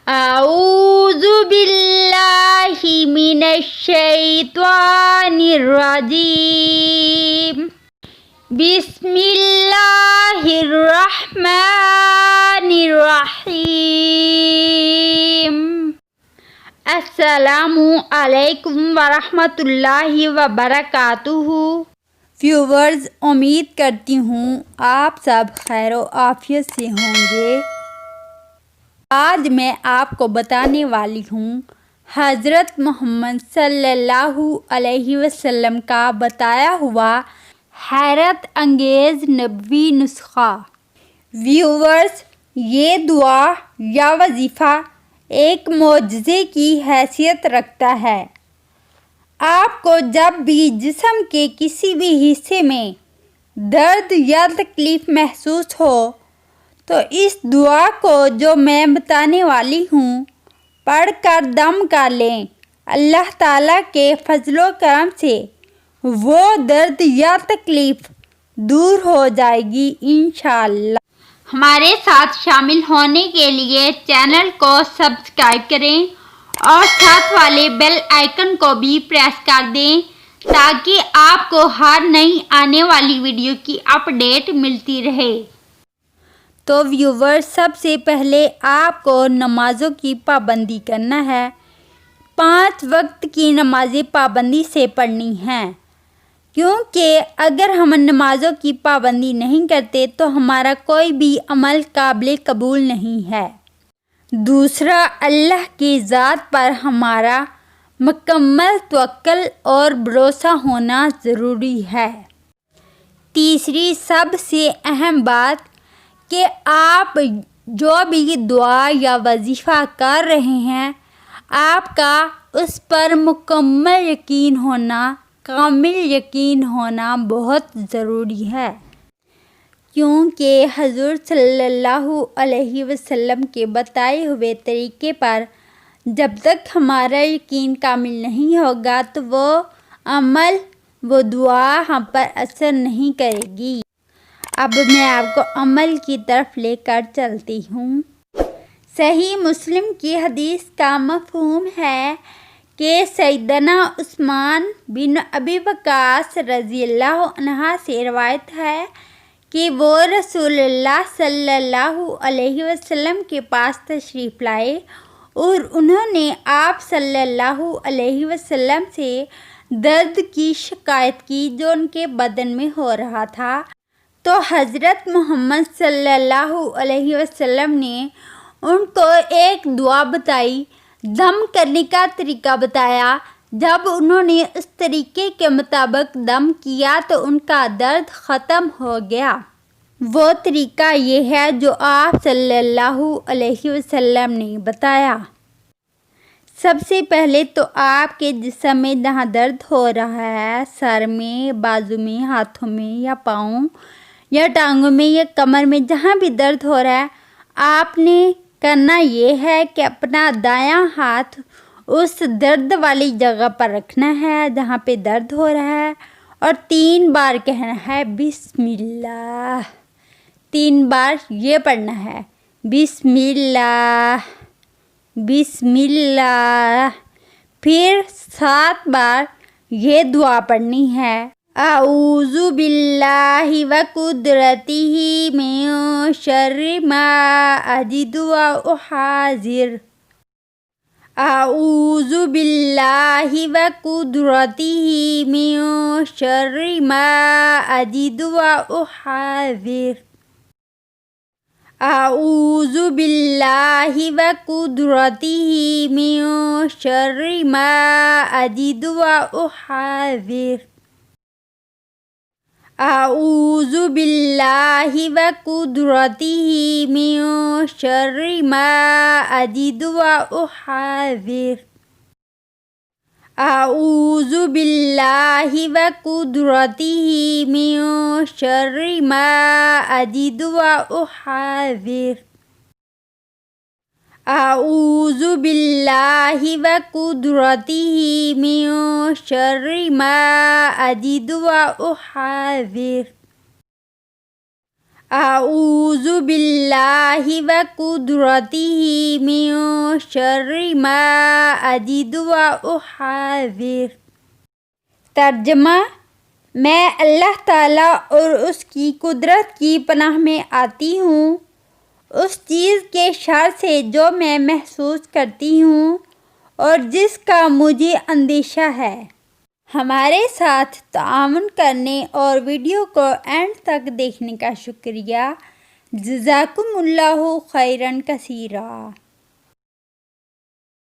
اعوذ باللہ من الشیطان الرجیم بسم اللہ الرحمن الرحیم السلام علیکم ورحمۃ اللہ وبرکاتہ۔ ویورز، امید کرتی ہوں آپ سب خیر و عافیت سے ہوں گے۔ آج میں آپ کو بتانے والی ہوں حضرت محمد صلی اللہ علیہ وسلم کا بتایا ہوا حیرت انگیز نبوی نسخہ۔ ویورز، یہ دعا یا وظیفہ ایک معجزے کی حیثیت رکھتا ہے۔ آپ کو جب بھی جسم کے کسی بھی حصے میں درد یا تکلیف محسوس ہو تو اس دعا کو جو میں بتانے والی ہوں پڑھ کر دم کر لیں۔ اللہ تعالیٰ کے فضل و کرم سے وہ درد یا تکلیف دور ہو جائے گی انشاءاللہ۔ ہمارے ساتھ شامل ہونے کے لیے چینل کو سبسکرائب کریں اور ساتھ والے بیل آئیکن کو بھی پریس کر دیں تاکہ آپ کو ہر نئی آنے والی ویڈیو کی اپڈیٹ ملتی رہے۔ تو ویور، سب سے پہلے آپ کو نمازوں کی پابندی کرنا ہے۔ 5 وقت کی نمازیں پابندی سے پڑھنی ہیں، کیونکہ اگر ہم نمازوں کی پابندی نہیں کرتے تو ہمارا کوئی بھی عمل قابل قبول نہیں ہے۔ دوسرا، اللہ کی ذات پر ہمارا مکمل توکل اور بھروسہ ہونا ضروری ہے۔ تیسری سب سے اہم بات کہ آپ جو بھی دعا یا وظیفہ کر رہے ہیں آپ کا اس پر مکمل یقین ہونا، کامل یقین ہونا بہت ضروری ہے، کیونکہ حضور صلی اللہ علیہ وسلم کے بتائے ہوئے طریقے پر جب تک ہمارا یقین کامل نہیں ہوگا تو وہ عمل، وہ دعا ہم پر اثر نہیں کرے گی۔ اب میں آپ کو عمل کی طرف لے کر چلتی ہوں۔ صحیح مسلم کی حدیث کا مفہوم ہے کہ سیدنا عثمان بن ابی وقاص رضی اللہ عنہ سے روایت ہے کہ وہ رسول اللہ صلی اللہ علیہ وسلم کے پاس تشریف لائے اور انہوں نے آپ صلی اللہ علیہ وسلم سے درد کی شکایت کی جو ان کے بدن میں ہو رہا تھا، تو حضرت محمد صلی اللہ علیہ وسلم نے ان کو ایک دعا بتائی، دم کرنے کا طریقہ بتایا۔ جب انہوں نے اس طریقے کے مطابق دم کیا تو ان کا درد ختم ہو گیا۔ وہ طریقہ یہ ہے جو آپ صلی اللہ علیہ وسلم نے بتایا۔ سب سے پہلے تو آپ کے جسم میں جہاں درد ہو رہا ہے، سر میں، بازو میں، ہاتھوں میں یا پاؤں یا ٹانگوں میں یا کمر میں، جہاں بھی درد ہو رہا ہے آپ نے کرنا یہ ہے کہ اپنا دایاں ہاتھ اس درد والی جگہ پر رکھنا ہے جہاں پہ درد ہو رہا ہے اور 3 بار کہنا ہے بسم اللہ۔ 3 بار یہ پڑھنا ہے بسم اللہ، بسم اللہ۔ پھر 7 بار یہ دعا پڑھنی ہے، اعوذ باللہ وقدرتہ من شر ما اجد واحاذر۔ اعوذ باللہ وقدرتہ من شر ما اجد واحاذر۔ اعوذ باللہ وقدرتہ من شر ما اجد واحاذر۔ اعوذ باللہ وقدرتہ من شر ما اجد واحاذر۔ اعوذ باللہ وقدرتہ من شر ما اجد واحاذر۔ اعوذ باللہ وقدرتہ من شر ما اجد واحاذر۔ اعوذ باللہ وقدرتہ من شر ما اجد واحاذر۔ ترجمہ: میں اللہ تعالیٰ اور اس کی قدرت کی پناہ میں آتی ہوں اس چیز کے شر سے جو میں محسوس کرتی ہوں اور جس کا مجھے اندیشہ ہے۔ ہمارے ساتھ تعاون کرنے اور ویڈیو کو اینڈ تک دیکھنے کا شکریہ۔ جزاکم اللہ خیرا کثیرا۔